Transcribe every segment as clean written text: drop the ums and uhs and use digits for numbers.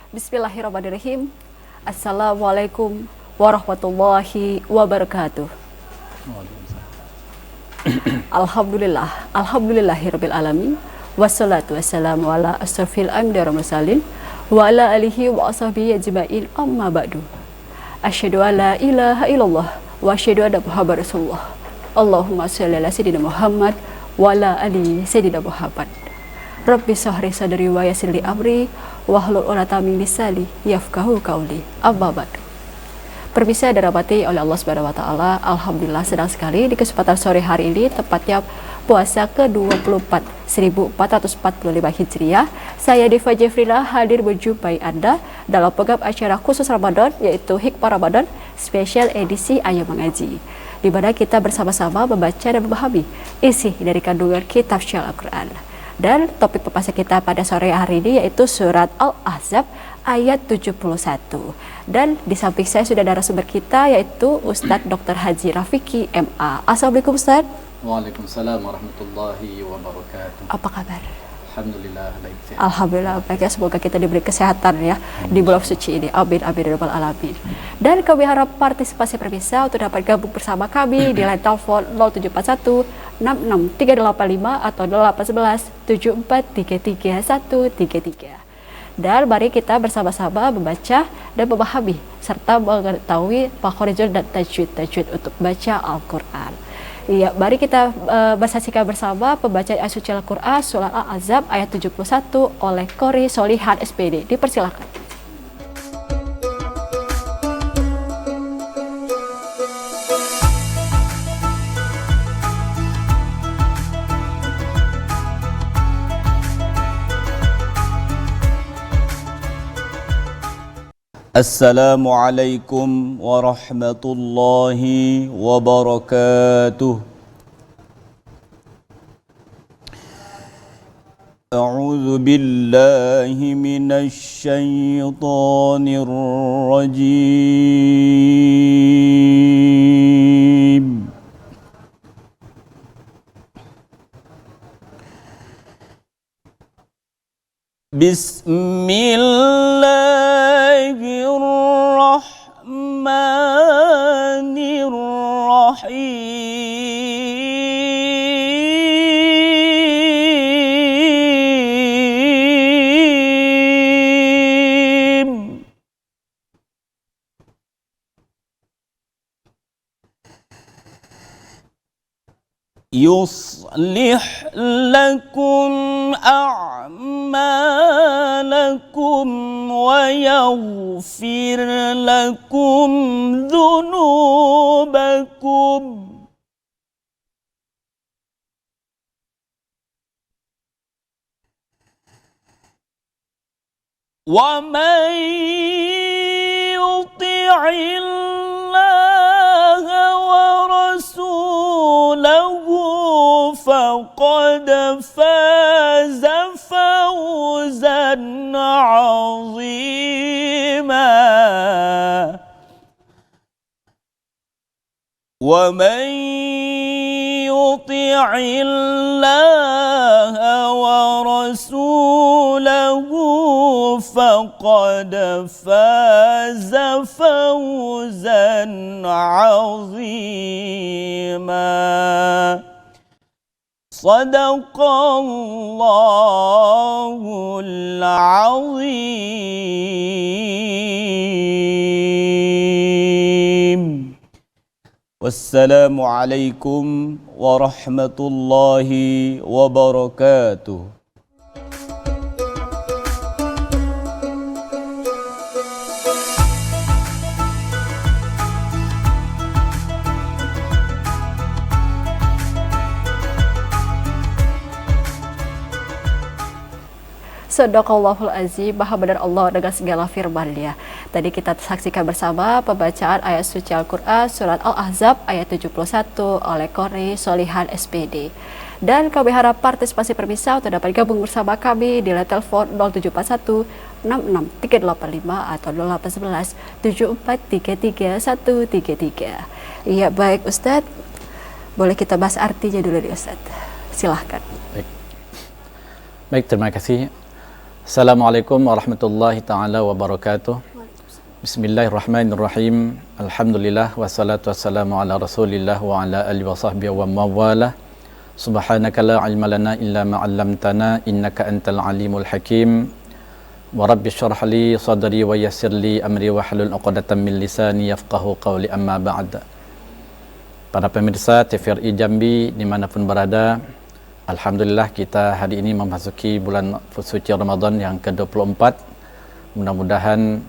Bismillahirrahmanirrahim. Assalamualaikum warahmatullahi wabarakatuh. Alhamdulillahirabbil alamin. Wassalatu wassalamu ala asrofil anbiya'i wal mursalin wa ala alihi wa ashabihi ajma'in, amma ba'du. Asyhadu an la ilaha illallah wa asyhadu anna Muhammadar Rasulullah. Allahumma shalli ala sayyidina Muhammad wa ala ali sayyidina Muhammad. Rabbi shrah sadri wa yassir li amri wahlul 'uqdatam min lisani yafqahu qawli. Amma ba'du. Permisi dirahmati oleh Allah Subhanahu wa taala. Alhamdulillah senang sekali di kesempatan sore hari ini, tepatnya puasa ke-24 1445 Hijriah. Saya Diva Jefrila hadir menjumpai Anda dalam program acara khusus Ramadan, yaitu Hikmah Ramadan spesial edisi Ayo Mengaji, di mana kita bersama-sama membaca dan memahami isi dari kandungan kitab suci Al-Quran. Dan topik pembahasan kita pada sore hari ini yaitu surat Al-Ahzab ayat 71. Dan di samping saya sudah ada narasumber kita, yaitu Ustadz Dr. Haji Rafiki MA. Assalamualaikum Ustadz. Waalaikumsalam warahmatullahi wabarakatuh. Apa kabar? Alhamdulillah baik. Alhamdulillah baik ya, semoga kita diberi kesehatan ya di bulan suci ini. Amin amin ya rabbal alamin. Dan kami harap partisipasi pemirsa untuk dapat gabung bersama kami di line telepon 0741 66385 atau 0811 7433 133. Dan mari kita bersama-sama membaca dan memahami serta mengetahui makhorijul dan tajwid untuk baca Al-Quran. Iya, mari kita saksikan bersama pembacaan ayat suci Al-Quran surat Al-Ahzab ayat 71 oleh Qori Solihan SPD. Dipersilakan. Assalamualaikum warahmatullahi wabarakatuh. A'udzu billahi minasy syaithanir rajim. Bismillahirrahmanirrahim. Yuslih lakum a'malakum wa yaghfir lakum dhunubakum. Wa man yuti'illaha wa rasulahu faqad faza fawzan 'azima. Wa man yuti'illaha wa rasulahu faqad faza fawzan 'azima. Sadaqallahul azim. Wassalamualaikum warahmatullahi wabarakatuh. Sadaqallahul azim, maha benar Allah dengan segala firman-Nya. Tadi kita saksikan bersama pembacaan ayat suci Al-Quran surat Al-Ahzab ayat 71 oleh Qori Solihan SPD. Dan kami harap partisipasi pemirsa untuk dapat gabung bersama kami di line telepon 0741 66385 atau 0811 7433 133. Iya, baik Ustadz. Boleh kita bahas artinya dulu nih Ustadz. Silahkan. Baik, terima kasih. Assalamualaikum warahmatullahi taala wabarakatuh. Bismillahirrahmanirrahim. Alhamdulillah wassalatu wassalamu ala Rasulillah wa ala alihi wa sahbihi wa mawalah. Subhanaka la ilma lana illa ma 'allamtana innaka antal alimul hakim. Wa rabbi shrah li sadri wa yassir li amri wa hlul 'uqdatam min lisani yafqahu qawli, amma ba'd. Para pemirsa TVRI Jambi dimanapun berada, alhamdulillah kita hari ini memasuki bulan suci Ramadan yang ke-24. Mudah-mudahan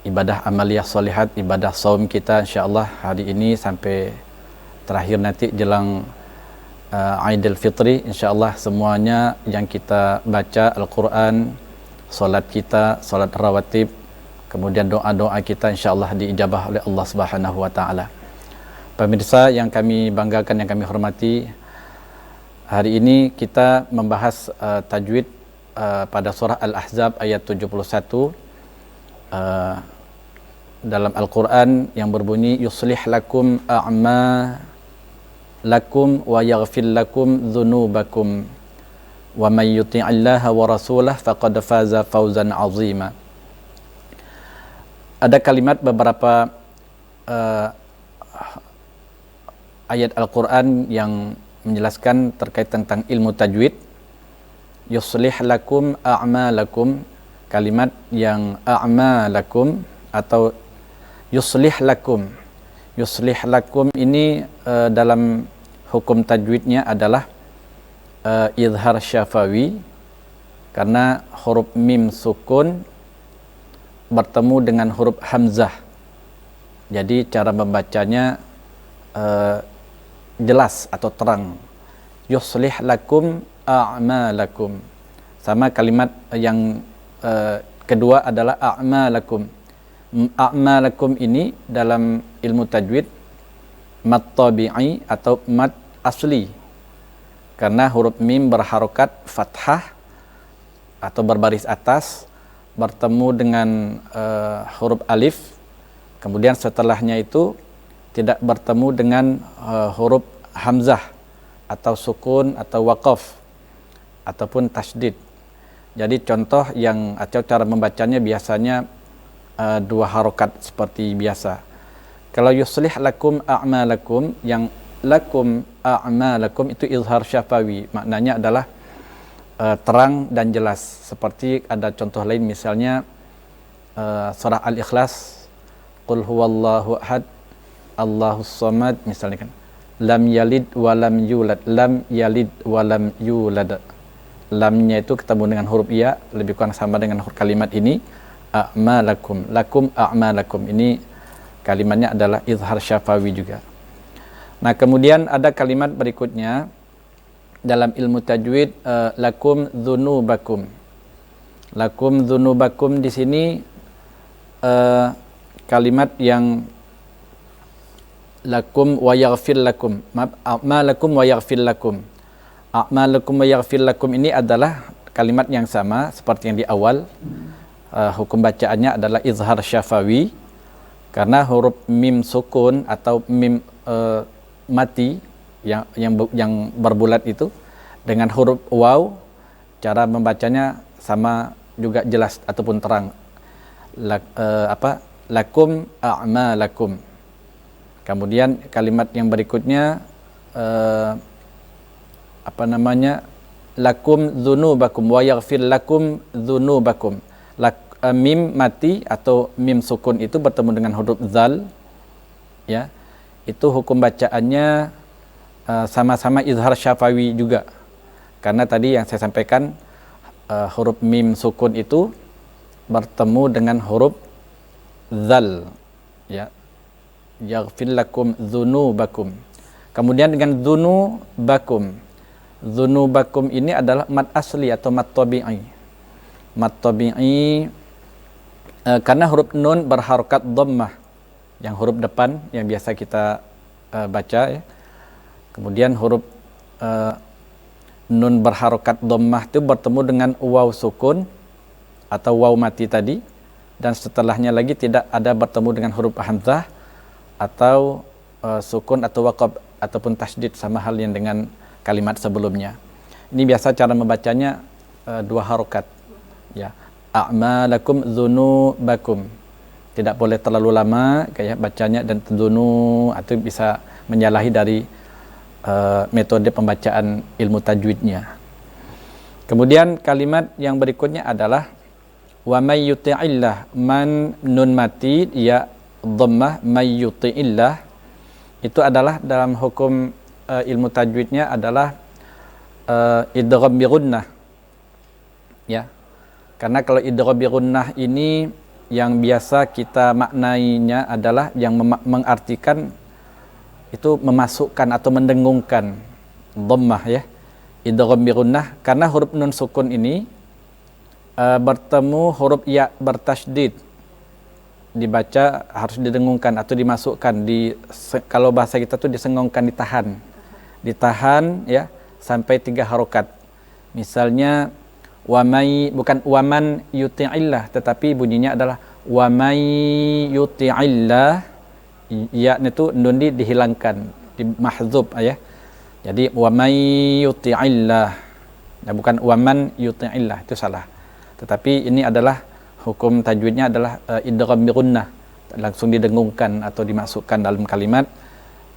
ibadah amaliyah solihat, ibadah saum kita insyaAllah hari ini sampai terakhir nanti jelang Aidil Fitri, insyaAllah semuanya yang kita baca Al-Quran, solat kita, solat rawatib, kemudian doa-doa kita insyaAllah diijabah oleh Allah Subhanahu wa ta'ala. Pemirsa yang kami banggakan, yang kami hormati, hari ini kita membahas tajwid pada surah Al-Ahzab ayat 71 dalam Al-Quran yang berbunyi yuslih lakum a'malakum wa yaghfir lakum dzunubakum wa may yuti'illaha wa rasulahu faqad faza fawzan 'azima. Ada kalimat beberapa ayat Al-Quran yang menjelaskan terkait tentang ilmu tajwid. Yuslih lakum a'malakum, kalimat yang a'malakum atau yuslih lakum. Yuslih lakum ini dalam hukum tajwidnya adalah izhar syafawi, karena huruf mim sukun bertemu dengan huruf hamzah. Jadi cara membacanya jelas atau terang. Yuslih lakum a'malakum. Sama kalimat yang kedua adalah a'malakum. A'malakum ini dalam ilmu tajwid mad tabi'i atau mad asli, karena huruf mim berharokat fathah atau berbaris atas bertemu dengan huruf alif, kemudian setelahnya itu tidak bertemu dengan huruf hamzah atau sukun atau waqaf ataupun tasydid. Jadi contoh yang atau cara membacanya biasanya dua harokat seperti biasa. Kalau yuslih lakum a'malakum, yang lakum a'malakum itu izhar syafawi, maknanya adalah terang dan jelas. Seperti ada contoh lain, misalnya surah Al-Ikhlas, qul huwallahu ahad Allahus samad, misalnya kan, lam yalid wa lam yulad, lam yalid wa lam yulad. Lamnya itu ketemu dengan huruf ya, lebih kurang sama dengan huruf kalimat ini a'malakum, lakum a'malakum. Ini kalimatnya adalah izhar syafawi juga. Nah, kemudian ada kalimat berikutnya dalam ilmu tajwid, lakum dzunubakum. Lakum dzunubakum di sini kalimat yang lakum wa yaghfir lakum, a'malakum wa yaghfir lakum. A'malakum wa yaghfir lakum ini adalah kalimat yang sama seperti yang di awal. Hukum bacaannya adalah izhar syafawi, karena huruf mim sukun atau mim mati yang berbulat itu dengan huruf waw, cara membacanya sama juga jelas ataupun terang. Lakum a'malakum. Kemudian kalimat yang berikutnya lakum dzunubakum wa yaghfir lakum dzunubakum. Mim mati atau mim sukun itu bertemu dengan huruf zal, ya, itu hukum bacaannya sama-sama izhar syafawi juga, karena tadi yang saya sampaikan huruf mim sukun itu bertemu dengan huruf zal, ya, yaghfir lakum dzunubakum. Kemudian dengan dzunubakum, dzunubakum ini adalah mad asli atau mad tabi'i. Mad tabi'i karena huruf nun berharokat dhammah, yang huruf depan yang biasa kita baca, ya. Kemudian huruf nun berharokat dhammah itu bertemu dengan waw sukun atau waw mati tadi, dan setelahnya lagi tidak ada bertemu dengan huruf hamzah atau sukun atau waqaf ataupun tasydid, sama halnya dengan kalimat sebelumnya. Ini biasa cara membacanya dua harokat. Ya, a'malakum dzunubakum. Tidak boleh terlalu lama kayak bacanya, dan dzunu atau bisa menyalahi dari metode pembacaan ilmu tajwidnya. Kemudian kalimat yang berikutnya adalah wa may yuti'illah, man nun mati ya dhammah, may yuti'illah. Itu adalah dalam hukum ilmu tajwidnya adalah idgham bi gunnah. Ya. Karena kalau idgham bi gunnah ini yang biasa kita maknainya adalah yang mengartikan itu memasukkan atau mendengungkan dhammah, ya, idgham bi gunnah, karena huruf nun sukun ini bertemu huruf ya bertasydid, dibaca harus didengungkan atau dimasukkan kalau bahasa kita tuh disengongkan, ditahan ya sampai 3 harokat. Misalnya bukan waman yuti'illah, tetapi bunyinya adalah wamay yuti'illah, ya itu nun dihilangkan, mahdzub ya. Jadi wamay yuti'illah, nah, bukan waman yuti'illah, itu salah. Tetapi ini adalah hukum tajwidnya adalah idgham bi gunnah, langsung didengungkan atau dimasukkan dalam kalimat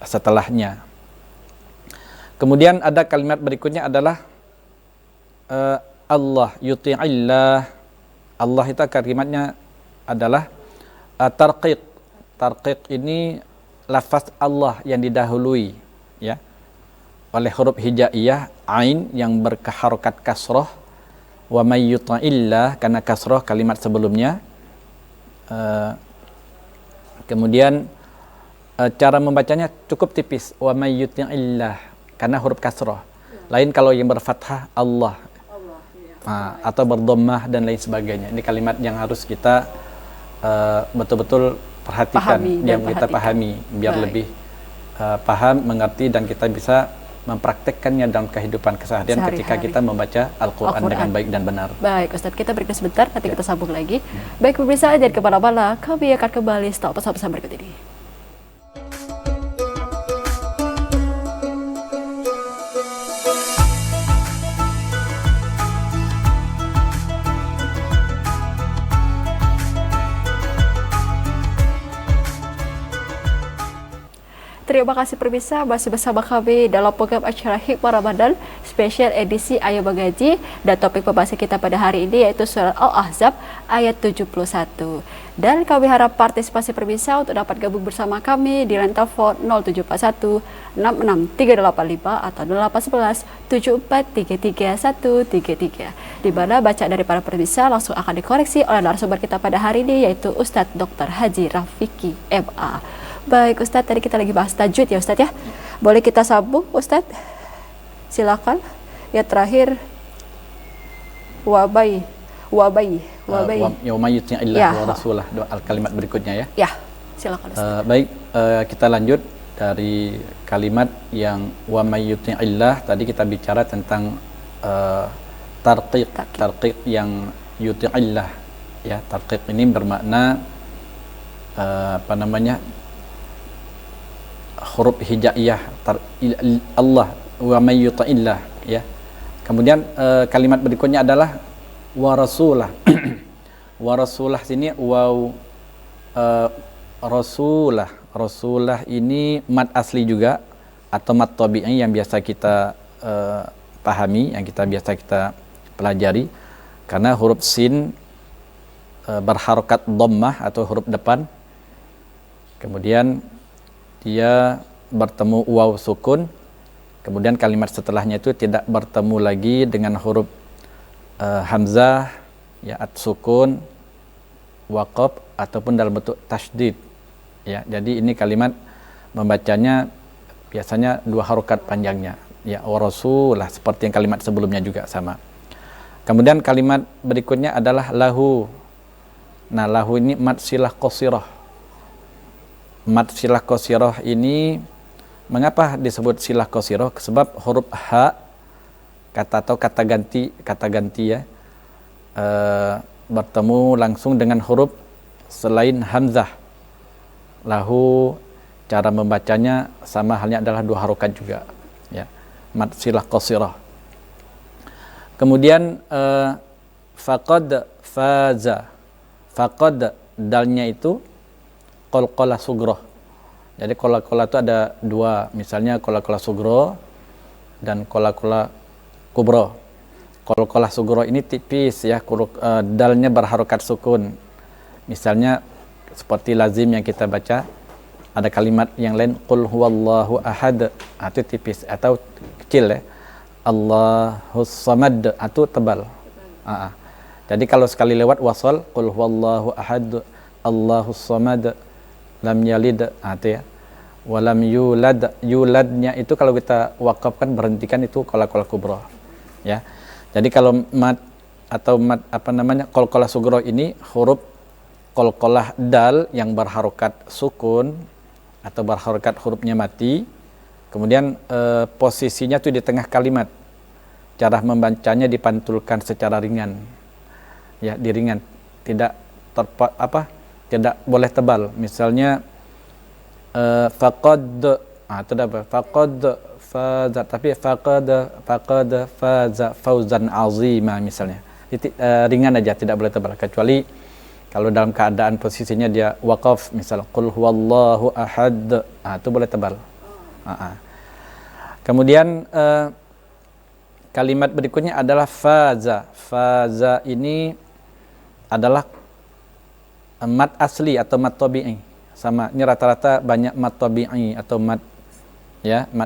setelahnya. Kemudian ada kalimat berikutnya adalah Allah yuti'illah. Allah itu kalimatnya adalah tarqiq. Tarqiq ini lafaz Allah yang didahului ya oleh huruf hijaiyah ain yang berharokat kasroh, wa may yuti'illah karena kasroh kalimat sebelumnya. Kemudian cara membacanya cukup tipis, wa may yuti'illah karena huruf kasroh. Lain kalau yang berfathah Allah. Atau berdommah dan lain sebagainya. Ini kalimat yang harus kita betul-betul perhatikan, yang kita pahami biar lebih paham, mengerti, dan kita bisa mempraktekkannya dalam kehidupan keseharian ketika kita membaca Al-Quran dengan baik dan benar. Baik Ustadz, kita break sebentar, nanti kita sambung lagi. Baik pemirsa, jangan kemana-mana, kami akan kembali setelah pesan-pesan berikut ini. Terima kasih pemirsa, masih bersama kami dalam program acara Hikmah Ramadan spesial edisi Ayo Mengaji, dan topik pembahasan kita pada hari ini yaitu surat Al-Ahzab ayat 71. Dan kami harap partisipasi pemirsa untuk dapat gabung bersama kami di line telepon 0741 66385 atau 0811 7433 133, di mana baca dari para pemirsa langsung akan dikoreksi oleh narasumber kita pada hari ini yaitu Ustadz Dr. Haji Rafiki MA. Baik Ustadz, tadi kita lagi bahas tajwid ya Ustadz ya. Boleh kita sambung Ustadz? Silakan. Ya terakhir wabai. Yauma yuti'illah wa rasulah, kalimat berikutnya ya. Ya, silakan Ustadz. Baik, kita lanjut dari kalimat yang wa may yuti'illah. Tadi kita bicara tentang tarqiq yang yuti'illah ya. Tarqiq ini bermakna huruf hijaiyah Allah, wa may yuti'illah ya. Kemudian kalimat berikutnya adalah wa rasulah. Wa rasulah sini waw rasulah ini mad asli juga atau mad tabi'i yang biasa kita pahami, yang biasa kita pelajari, karena huruf sin berharokat dhammah atau huruf depan, kemudian dia bertemu waw sukun, kemudian kalimat setelahnya itu tidak bertemu lagi dengan huruf hamzah ya, at sukun, waqaf ataupun dalam bentuk tasydid ya. Jadi ini kalimat membacanya biasanya 2 harokat panjangnya ya, wa rasulah, seperti yang kalimat sebelumnya juga sama. Kemudian kalimat berikutnya adalah lahu. Nah, lahu ini mad silah qasirah. Mad silah qasirah ini mengapa disebut silah qasirah? Sebab huruf ha kata ganti ya bertemu langsung dengan huruf selain hamzah. Lahu cara membacanya sama halnya adalah 2 harokat juga ya, mad silah qasirah. Kemudian faqad faza. Faqad dalnya itu qalqalah sughra. Jadi qalqalah itu ada dua, misalnya qalqalah sughra dan qalqalah kubra. Qalqalah sughra ini tipis ya, dalnya berharokat sukun. Misalnya seperti lazim yang kita baca, ada kalimat yang lain qul huwallahu ahad, itu tipis atau kecil ya. Allahus samad, itu tebal. Jadi kalau sekali lewat wasal qul huwallahu ahad Allahus samad lam yalid, itu ya. Walam yulad, yuladnya itu kalau kita wakafkan berhentikan itu qalqalah kubra. Ya. Jadi kalau mad atau mad qalqalah sughra ini huruf qalqalah dal yang berharokat sukun atau berharokat hurufnya mati. Kemudian posisinya itu di tengah kalimat. Cara membacanya dipantulkan secara ringan. Ya, diringan, tidak tidak boleh tebal. Misalnya faqad, itu apa? Faqad faza, tapi faqad faza fauzan azima misalnya. Ringan aja, tidak boleh tebal, kecuali kalau dalam keadaan posisinya dia waqaf, misal qul huwallahu ahad, itu boleh tebal. Kemudian kalimat berikutnya adalah faza. Faza ini adalah mad asli atau mad tabi'i. Sama, ini rata-rata banyak mad tabi'i atau mad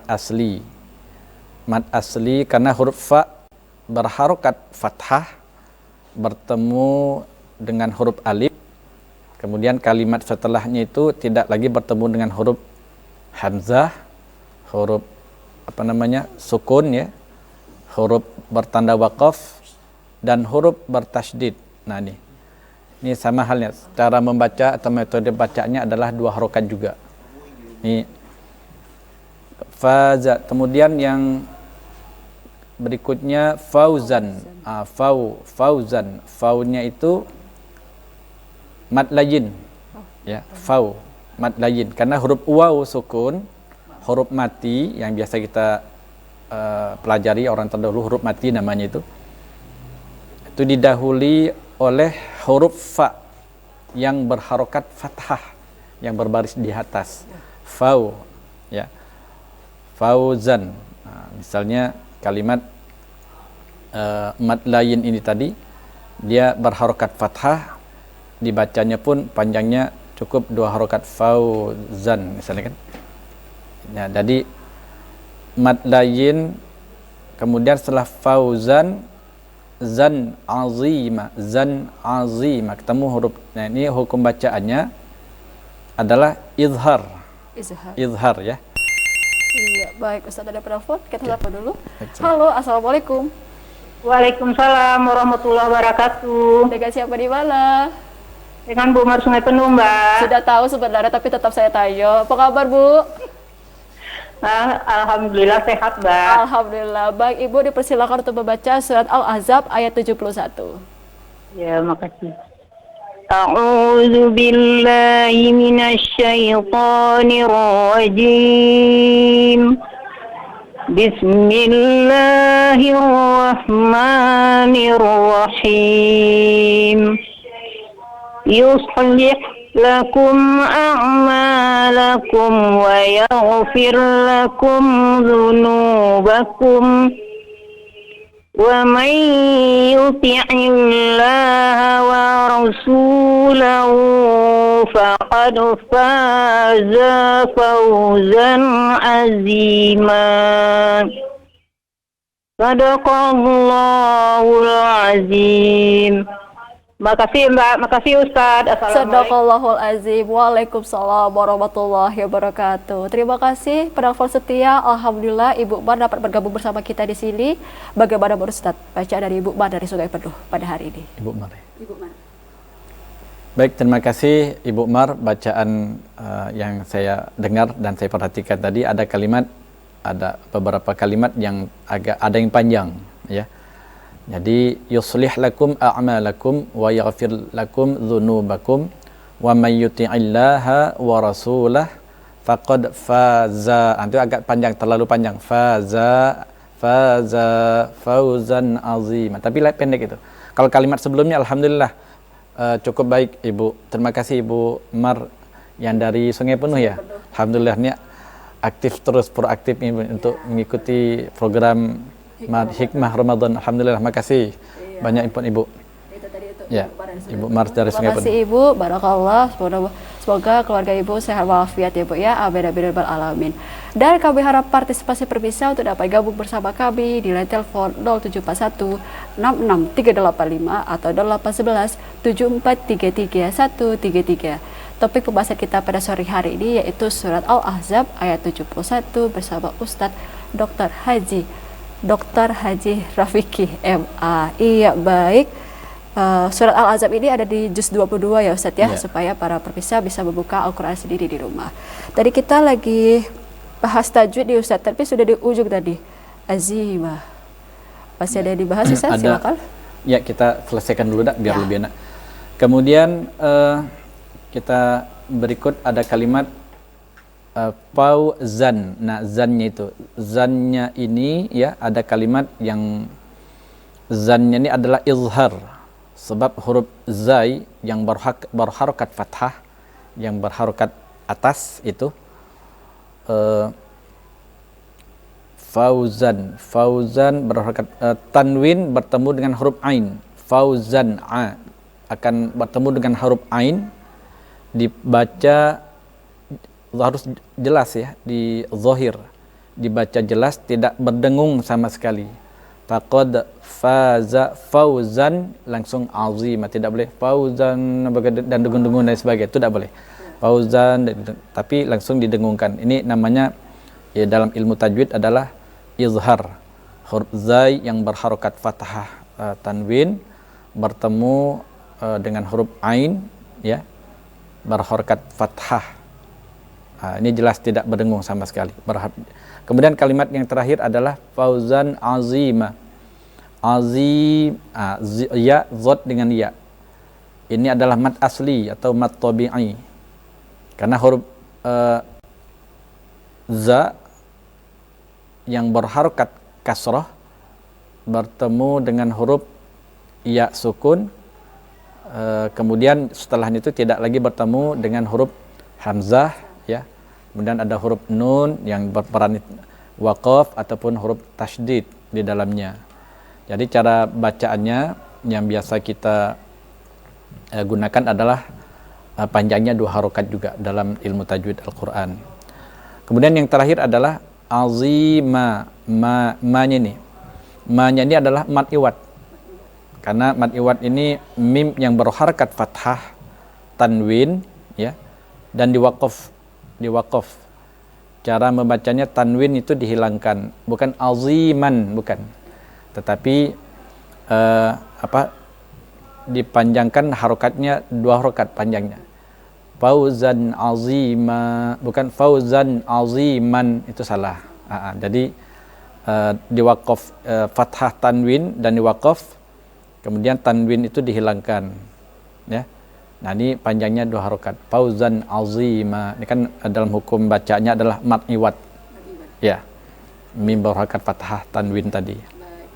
asli. Mad asli karena huruf fa berharokat fathah bertemu dengan huruf alif. Kemudian kalimat setelahnya itu tidak lagi bertemu dengan huruf hamzah, huruf sukun ya, huruf bertanda waqaf dan huruf bertasydid. Nah ini sama halnya, cara membaca atau metode bacanya adalah dua harokat juga. Ini faza. Kemudian yang berikutnya fauzan. Fauzan. Faunya itu mad layin. Ya, fau mad layin karena huruf waw sukun, huruf mati yang biasa kita pelajari orang terdahulu, huruf mati namanya itu didahului oleh huruf fa yang berharokat fathah yang berbaris di atas. Fau ya, fauzan. Misalnya kalimat mad layin ini tadi dia berharokat fathah, dibacanya pun panjangnya cukup dua harokat, fauzan misalnya kan. Ya, jadi mad layin, kemudian setelah fauzan zan azima, ketemu huruf. Nah, ini hukum bacaannya adalah izhar ya. Iya, baik Ustaz, ada penelpon, kita sapa dulu. Halo, assalamualaikum. Waalaikumsalam warahmatullahi wabarakatuh. Dengan siapa di mana? Dengan Bu Mar Sungai Penuh, Mbak. Sudah tahu sebenarnya, tapi tetap saya tanya. Apa kabar, Bu? Alhamdulillah sehat, Mbak. Alhamdulillah. Baik, Ibu dipersilakan untuk membaca surat Al-Ahzab ayat 71. Ya, makasih. A'udzu billahi minasy syaithanir rajim. Bismillahirrahmanirrahim. Yuslih lakum a'malakum wa yaghfir lakum dzunubakum wa may yuti'illaha wa rasulahu faqad faza fawzan azima. Sadaqallahul azim. Makasih Mbak, makasih Ustadz. Sadaqallahul azim. Waalaikumsalam warahmatullahi wabarakatuh. Terima kasih penelpon setia. Alhamdulillah Ibu Mar dapat bergabung bersama kita di sini. Bagaimana menurut Ustadz bacaan dari Ibu Mar dari Sungai Penuh pada hari ini? Ibu Mar. Baik, terima kasih Ibu Mar. Bacaan yang saya dengar dan saya perhatikan tadi ada beberapa kalimat yang ada yang panjang ya. Jadi yuslih lakum a'malakum wa yaghfir lakum dzunubakum wa may yuti'illaha wa rasulah faqad faza. Itu agak panjang, terlalu panjang. Faza fauzan azima. Tapi pendek itu. Kalau kalimat sebelumnya alhamdulillah cukup baik Ibu. Terima kasih Ibu Mar yang dari Sungai Penuh ya. Alhamdulillah ini aktif terus, proaktif Ibu untuk mengikuti program Hikmah Ramadan. Alhamdulillah, makasih banyak input Ibu. Itu tadi itu Ya, Ibu Mars dari Sungai Terima Penuh. kasih Ibu, barakallah. Semoga keluarga Ibu sehat walafiat ya Bu ya. Amin amin ya rabbal alamin. Dan kami harap partisipasi pemirsa untuk dapat gabung bersama kami di line telepon 0741 66385 atau 0811 7433 133. Topik pembahasan kita pada sore hari ini yaitu surat Al-Ahzab ayat 71 bersama Ustadz Dr. Haji Rafiki MA. Iya, baik. Surat Al-Ahzab ini ada di juz 22 ya Ustadz ya, supaya para pemirsa bisa membuka Al-Quran sendiri di rumah. Tadi kita lagi bahas tajwid di Ustadz, tapi sudah di ujung tadi. Azimah. Masih ada yang dibahas Ustadz, silakan. Ya, kita selesaikan dulu dah biar lebih enak. Kemudian kita berikut ada kalimat fauzan. Nah, zannya itu, zannya ini ya ada kalimat yang zannya ini adalah izhar. Sebab huruf zai yang berharokat fathah, yang berharokat atas itu fauzan berharokat tanwin bertemu dengan huruf ain. Fauzan akan bertemu dengan huruf ain, dibaca harus jelas ya, di zahir dibaca jelas, tidak berdengung sama sekali. Faqad faza fauzan langsung azimah, tidak boleh fauzan dan dengung-dengung dan sebagainya, itu tidak boleh. Fauzan tapi langsung didengungkan. Ini namanya ya dalam ilmu tajwid adalah izhar. Huruf zai yang berharokat fathah tanwin bertemu dengan huruf ain ya berharokat fathah. Ini jelas tidak berdengung sama sekali. Kemudian kalimat yang terakhir adalah fauzan azima. Azim, ya, zat dengan ya. Ini adalah mad asli atau mad tabi'i. Karena huruf za yang berharokat kasrah bertemu dengan huruf ya sukun. Kemudian setelahnya itu tidak lagi bertemu dengan huruf hamzah ya. Kemudian ada huruf nun yang berperan waqaf ataupun huruf tasydid di dalamnya. Jadi cara bacaannya yang biasa kita gunakan adalah panjangnya 2 harokat juga dalam ilmu tajwid Al-Quran. Kemudian yang terakhir adalah azima, ma-nya ini. Ma-nya ini adalah mad iwad. Karena mad iwad ini mim yang berharakat fathah tanwin ya dan diwaqaf. Cara membacanya tanwin itu dihilangkan, bukan aziman, bukan, tetapi dipanjangkan harokatnya 2 harokat panjangnya. Fauzan azima, bukan fauzan aziman, itu salah. Jadi diwaqaf fathah tanwin dan diwaqaf, kemudian tanwin itu dihilangkan ya. Nah, ini panjangnya 2 harokat. Fauzan azima. Ini kan dalam hukum bacanya adalah mad iwad. Ya. Mim berharokat fathah tanwin tadi.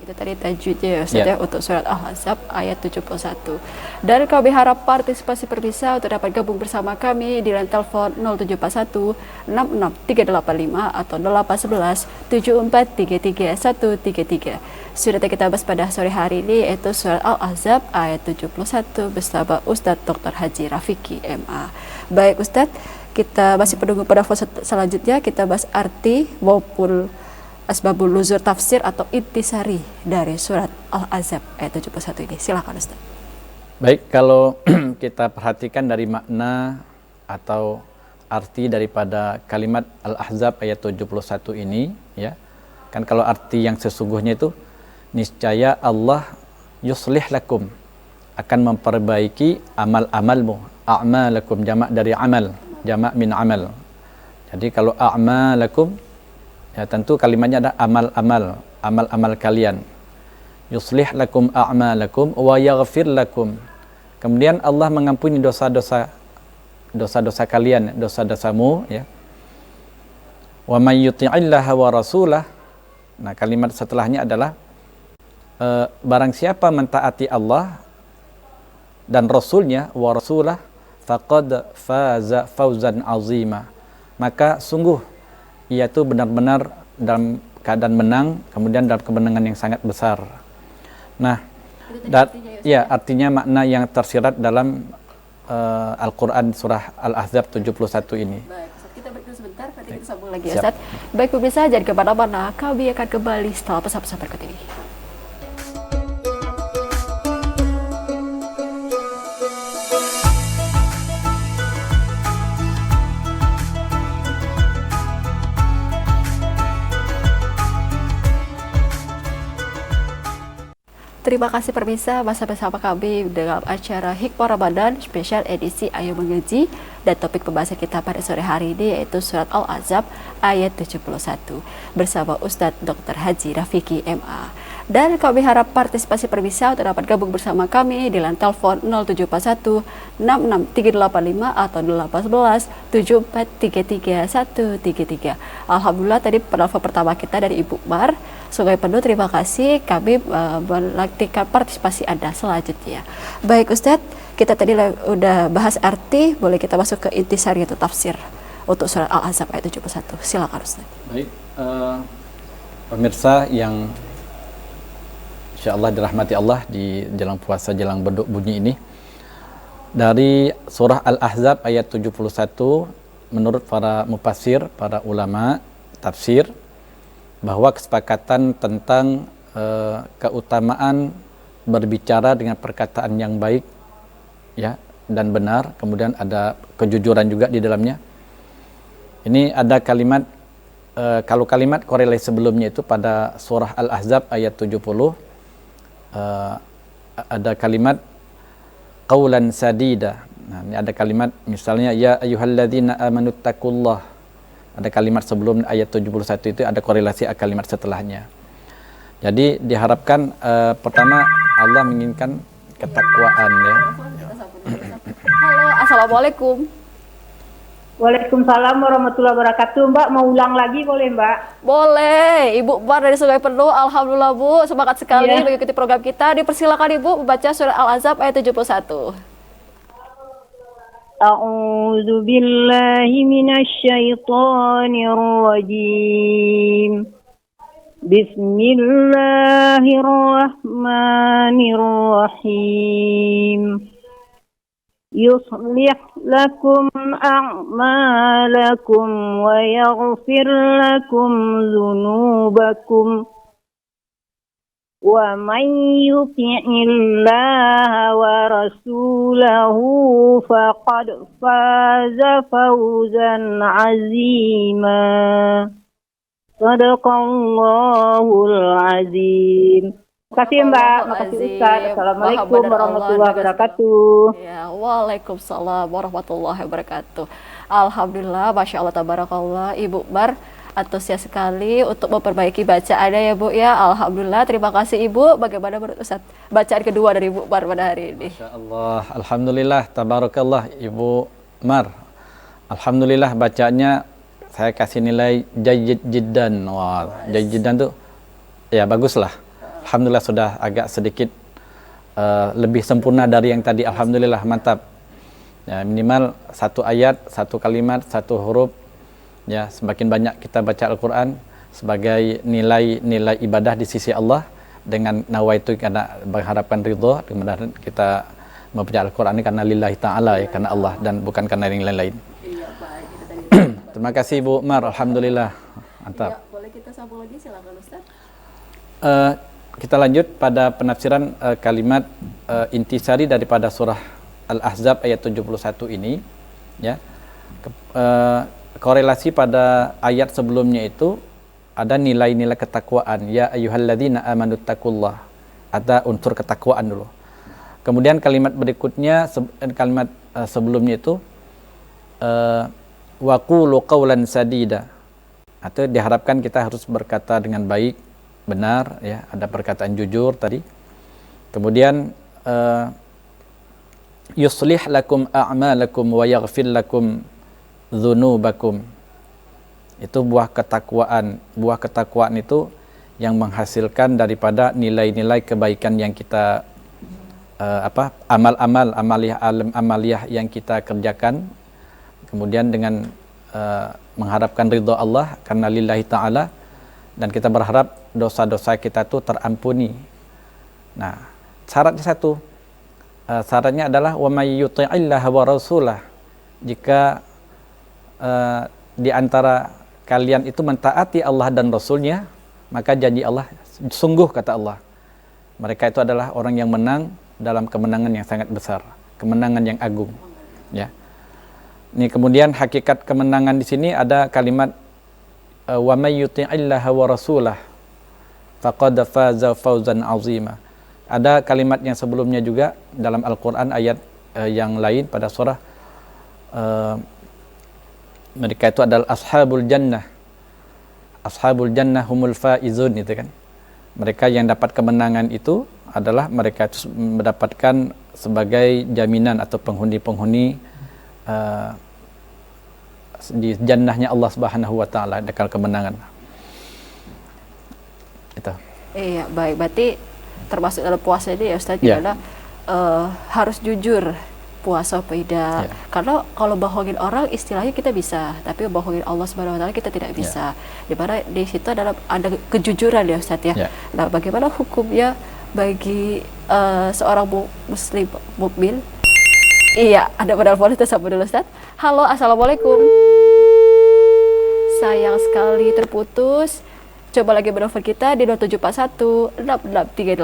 Itu tadi tajwidnya ya Ustaz ya untuk surat Al-Ahzab ayat 71. Dan kami harap partisipasi pemirsa untuk dapat gabung bersama kami di line telepon 0741 66385 atau 0811 7433 133. Surat yang kita bahas pada sore hari ini yaitu surat Al-Ahzab ayat 71 bersama Ustadz Dr. Haji Rafiki MA. Baik Ustadz, kita masih menunggu pada fase selanjutnya, kita bahas arti maupun asbabul nuzul tafsir atau intisari dari surat Al-Ahzab ayat 71 ini. Silakan Ustaz. Baik, kalau kita perhatikan dari makna atau arti daripada kalimat Al-Ahzab ayat 71 ini ya. Kan kalau arti yang sesungguhnya itu niscaya Allah yuslih lakum, akan memperbaiki amal-amalmu. A'malakum jamak dari amal, jamak min amal. Jadi kalau a'malakum ya tentu kalimatnya ada amal-amal kalian. Yuslih lakum a'malakum wa yaghfir lakum. Kemudian Allah mengampuni dosa-dosa kalian, dosa-dosamu ya. Wa may yuti'illaha wa rasulah. Nah, kalimat setelahnya adalah barang siapa mentaati Allah dan Rasulnya wa rasulah faqad faza fawzan azima, maka sungguh ia itu benar-benar dalam keadaan menang, kemudian dalam kemenangan yang sangat besar. Nah, ya artinya makna yang tersirat dalam Al-Quran surah Al-Ahzab 71 ini. Baik, Ustaz, kita break dulu sebentar, nanti kita sambung lagi ya Ustaz. Baik pemirsa, jangan kemana-mana, kami akan kembali setelah pesan-pesan berikut ini. Terima kasih pemirsa, masih bersama kami dalam acara Hikmah Ramadan spesial edisi Ayo Mengaji, dan topik pembahasan kita pada sore hari ini yaitu surat Al-Ahzab ayat 71 bersama Ustadz Dr. Haji Rafiki MA. Dan kami harap partisipasi pemirsa untuk dapat gabung bersama kami di line telepon 0741 66385 atau 0811 7433 133. Alhamdulillah tadi penelpon pertama kita dari Ibu Mar. Sungai penuh terima kasih, kami menantikan partisipasi Anda selanjutnya. Baik Ustadz, kita tadi udah bahas arti, boleh kita masuk ke intisari atau tafsir untuk surat Al-Ahzab ayat 71. Silakan Ustadz. Baik, pemirsa yang insyaallah dirahmati Allah di jelang puasa, jelang beduk bunyi ini, dari surah Al-Ahzab ayat 71, menurut para mufassir, para ulama tafsir, bahwa kesepakatan tentang keutamaan berbicara dengan perkataan yang baik ya dan benar, kemudian ada kejujuran juga di dalamnya. Ini ada kalimat kalau kalimat korelasi sebelumnya itu pada surah Al-Ahzab ayat 70 ada kalimat qaulan sadida. Nah, ini ada kalimat misalnya ya ayyuhalladzina amanu taqullah. Ada kalimat sebelum ayat 71 itu ada korelasi kalimat setelahnya. Jadi diharapkan pertama Allah menginginkan ketakwaan ya. Halo, assalamualaikum. Waalaikumsalam warahmatullahi wabarakatuh. Mbak mau ulang lagi boleh Mbak? Boleh, Ibu Bar dari Sungai Penuh. Alhamdulillah Bu, semangat sekali mengikuti program kita. Dipersilakan Ibu membaca surat Al-Ahzab ayat 71. A'udzu billahi minasy syaithanir rajim. Bismillahirrahmanirrahim. Yuslih lakum a'malakum wa yaghfir lakum dzunubakum. Wa man yuti'illah wa rasulahu faqad faza fawzan 'azima. Shadaqallahul 'azim. Makasih Mbak, makasih Ustaz. Assalamualaikum warahmatullahi wabarakatuh. Ya, waalaikumsalam warahmatullahi wabarakatuh. Alhamdulillah, masya Allah, tabarakallah, Ibu Bar antusias sekali untuk memperbaiki bacaannya ya Bu ya. Alhamdulillah, terima kasih Ibu. Bagaimana menurut Ustaz bacaan kedua dari Ibu Mar pada hari ini? Masya Allah, alhamdulillah, tabarakallah Ibu Mar. Alhamdulillah bacaannya saya kasih nilai jayyid jiddan. Wah, jayyid jiddan tuh ya bagus lah. Alhamdulillah sudah agak sedikit lebih sempurna dari yang tadi. Alhamdulillah, mantap. Ya, minimal satu ayat, satu kalimat, satu huruf. Ya, semakin banyak kita baca Al-Quran sebagai nilai ibadah di sisi Allah dengan nawaitu karena mengharapkan ridho, kemudian kita membaca Al-Quran ini karena lillahi ta'ala ya, karena Allah dan bukan karena yang lain-lain. Iya, baik. Itu tadi. Terima kasih Bu Mar, alhamdulillah. Mantap. Ya, boleh kita sambung lagi, silakan Ustaz. Kita lanjut pada penafsiran kalimat intisari daripada surah Al-Ahzab ayat 71 ini ya. Korelasi pada ayat sebelumnya itu ada nilai-nilai ketakwaan. Ya ayyuhalladzina amanu taqullah. Ada unsur ketakwaan dulu. Kemudian kalimat berikutnya, kalimat sebelumnya itu wa qulu qawlan sadida. Atau diharapkan kita harus berkata dengan baik, benar ya, ada perkataan jujur tadi. Kemudian yuslih lakum a'malakum wa yaghfir lakum dzunubakum. Itu buah ketakwaan. Buah ketakwaan itu yang menghasilkan daripada nilai-nilai kebaikan yang kita amal-amal amaliyah yang kita kerjakan, kemudian dengan mengharapkan ridha Allah karena lillahi ta'ala, dan kita berharap dosa-dosa kita itu terampuni. Nah, syaratnya satu, syaratnya adalah wa may yuti'illaha wa rasulah, jika di antara kalian itu mentaati Allah dan Rasulnya, maka janji Allah sungguh, kata Allah, mereka itu adalah orang yang menang dalam kemenangan yang sangat besar, kemenangan yang agung. Ya. Ini kemudian hakikat kemenangan di sini ada kalimat wa may yuti'illaha wa rasulah faqad faza fawzan 'azima. Ada kalimat yang sebelumnya juga dalam Al-Qur'an, ayat yang lain pada surah mereka itu adalah ashabul jannah. Ashabul jannah humul faizun, itu kan. Mereka yang dapat kemenangan itu adalah mereka itu mendapatkan sebagai jaminan atau penghuni-penghuni di jannahnya Allah Subhanahu wa taala, dekal kemenangan. Itu. Iya, baik. Berarti termasuk dalam puasa ini ya Ustaz, Ya. adalah harus jujur puasa apa tidak. Ya. Karena kalau bohongin orang istilahnya kita bisa, tapi bohongin Allah Subhanahu wa taala kita tidak bisa. Di mana di situ adalah ada kejujuran ya Ustaz ya. Ya. Nah, bagaimana hukumnya bagi seorang muslim mukmin? Iya, ada penelpon, kita sambut dulu Ustaz. Halo, assalamualaikum. Sayang sekali terputus. Coba lagi menelpon kita di 0741 66385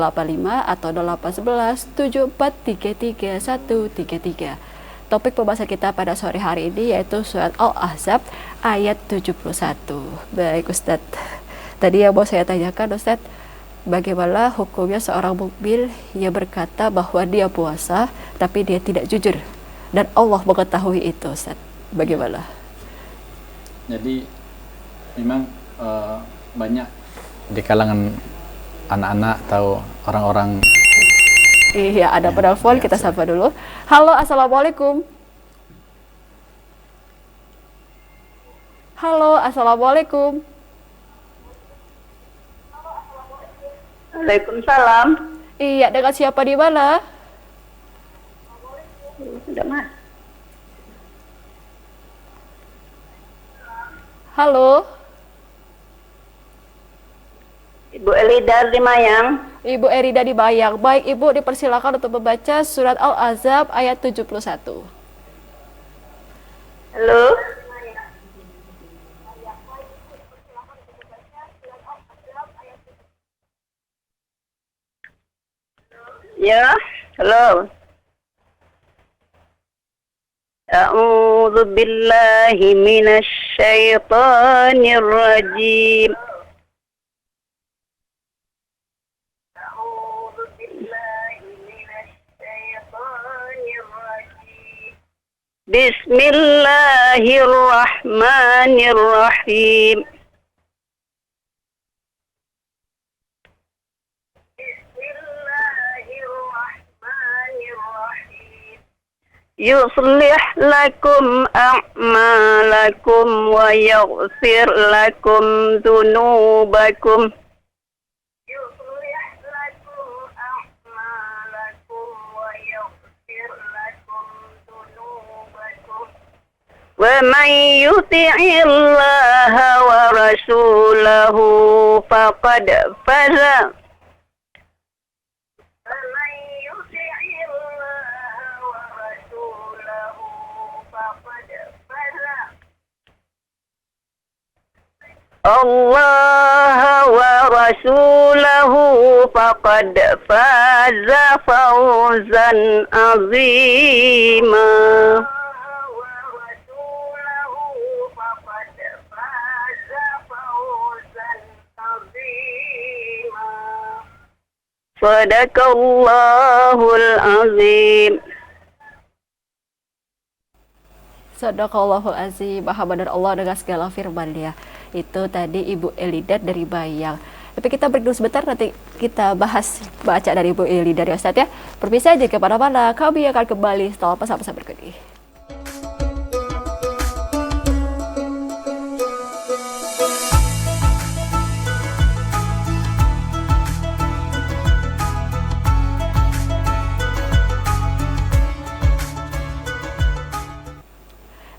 atau 0811 7433 133. Topik pembahasan kita pada sore hari ini yaitu surat Al-Ahzab ayat 71. Baik Ustadz, tadi yang mau saya tanyakan Ustadz, bagaimana hukumnya seorang mukmin yang berkata bahwa dia puasa tapi dia tidak jujur dan Allah mengetahui itu Ustadz, bagaimana? Jadi memang banyak di kalangan anak-anak atau orang-orang. Iya, ada penelpon, kita sapa dulu. Halo, assalamualaikum. Halo, assalamualaikum. Waalaikumsalam. Iya, dengan siapa di mana? Sudah mas. Halo, Ibu Elida di Mayang. Ibu Erida di Bayang. Baik, Ibu dipersilakan untuk membaca surat Al-Ahzab ayat 71. Halo. Ya, halo. A'udzu billahi minasy syaithanir rajim. Bismillahirrahmanirrahim. Yuslih lakum a'malakum wa yaghfir lakum dzunubakum. ومن يطع الله ورسوله فقد فاز الله ورسوله فقد فاز فوزا عظيما. Sadaqallahul azim. Sadaqallahul azim. Maha benar Allah dengan segala firman-Nya. Itu tadi Ibu Elidat dari Bayang. Tapi kita break dulu sebentar, nanti kita bahas baca dari Ibu Elidat ya Ustaz ya. Perpisah aja kemana-mana, kami akan kembali setelah pesan-pesan berikut ini.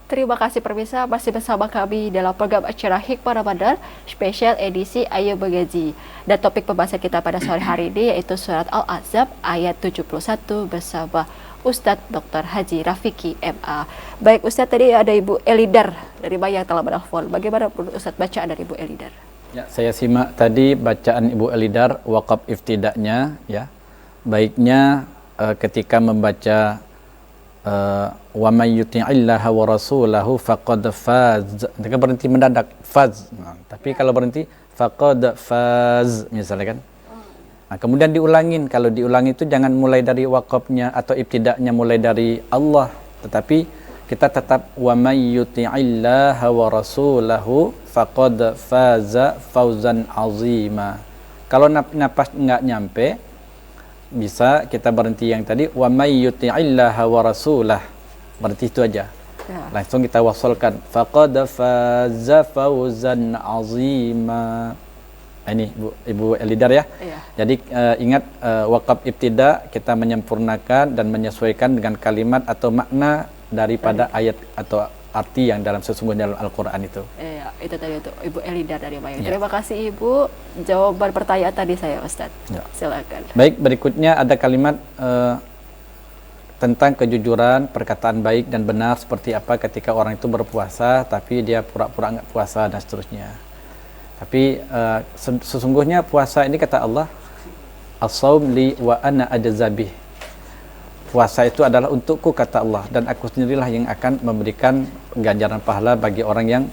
Terima kasih pemirsa, masih bersama kami dalam program acara Hikmah Ramadan spesial edisi Ayo Bergaji. Dan topik pembahasan kita pada sore hari ini yaitu surat Al-Ahzab ayat 71 bersama Ustadz Dr. Haji Rafiki MA. Baik Ustadz, tadi ada Ibu Elidar dari Bayang telah menelpon. Bagaimana Ustadz bacaan dari Ibu Elidar? Ya, saya simak tadi bacaan Ibu Elidar waqaf iftidaknya, ya. Baiknya ketika membaca wa may yuti'illaha wa rasulahu faqad faz. Jika berhenti mendadak faz. Nah, tapi kalau berhenti faqad faz misalnya kan. Nah, kemudian diulangin. Kalau diulangi itu jangan mulai dari waqafnya atau ibtidaknya mulai dari Allah, tetapi kita tetap wa may yuti'illaha wa rasulahu faqad faza fawzan azima. Kalau napas enggak nyampe, bisa kita berhenti yang tadi wa may yuti'illaha wa rasulah. Berarti itu aja. Ya. Langsung kita wasalkan faqad faza fawzan azima. Ini Ibu Elidar ya. Iya. Jadi ingat waqaf ibtida kita menyempurnakan dan menyesuaikan dengan kalimat atau makna daripada ayat atau arti yang dalam sesungguhnya dalam Al-Qur'an itu. Iya, itu tadi untuk Ibu Elidar dari Bayang. Ya. Terima kasih Ibu. Jawaban pertanyaan tadi saya Ustaz. Ya. Silakan. Baik, berikutnya ada kalimat tentang kejujuran, perkataan baik dan benar seperti apa ketika orang itu berpuasa tapi dia pura-pura enggak puasa dan seterusnya. Tapi sesungguhnya puasa ini kata Allah, as-saum li wa ana ajzabih. Puasa itu adalah untukku kata Allah, dan aku sendirilah yang akan memberikan ganjaran pahala bagi orang yang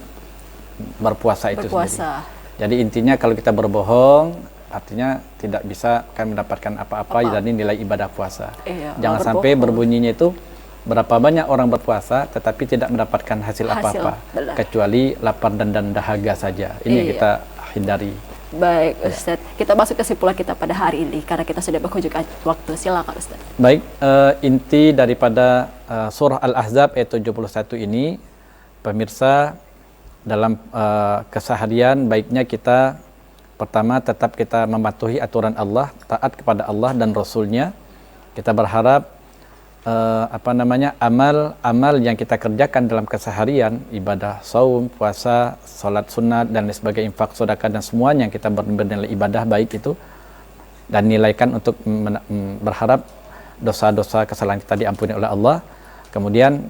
berpuasa itu sendiri. Jadi intinya kalau kita berbohong, artinya tidak bisa akan mendapatkan apa-apa dari nilai ibadah puasa. Iya, jangan sampai berbunyinya itu berapa banyak orang berpuasa tetapi tidak mendapatkan hasil apa-apa kecuali lapar dan dahaga saja. Ini yang kita hindari. Baik Ustaz, kita masuk kesimpulan kita pada hari ini karena kita sudah berkunjung waktu. Silakan Ustaz. Baik, inti daripada surah Al-Ahzab ayat 71 ini, pemirsa, dalam keseharian baiknya kita pertama tetap kita mematuhi aturan Allah, taat kepada Allah dan Rasulnya. Kita berharap amal yang kita kerjakan dalam keseharian, ibadah saum, puasa, salat sunat dan lain sebagainya, infak, sedekah dan semuanya yang kita bernilai ibadah baik itu, dan nilaikan untuk berharap dosa-dosa kesalahan kita diampuni oleh Allah. Kemudian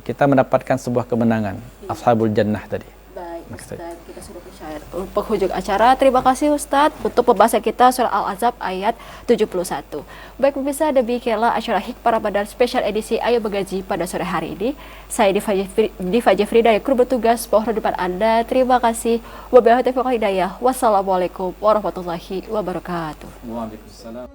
kita mendapatkan sebuah kemenangan, ashabul jannah tadi. Baik Ustaz, kita sudah penghujung acara. Terima kasih Ustaz untuk pembahasan kita surah Al-Ahzab ayat 71. Baik pemirsa, demikianlah acara Hikmah Ramadan spesial edisi Ayo Bergaji pada sore hari ini. Saya Diva Jeffrey dari kru bertugas pohon depan Anda. Terima kasih. Wabillahi taufiq wal hidayah. Wassalamualaikum warahmatullahi wabarakatuh. Waalaikumsalam.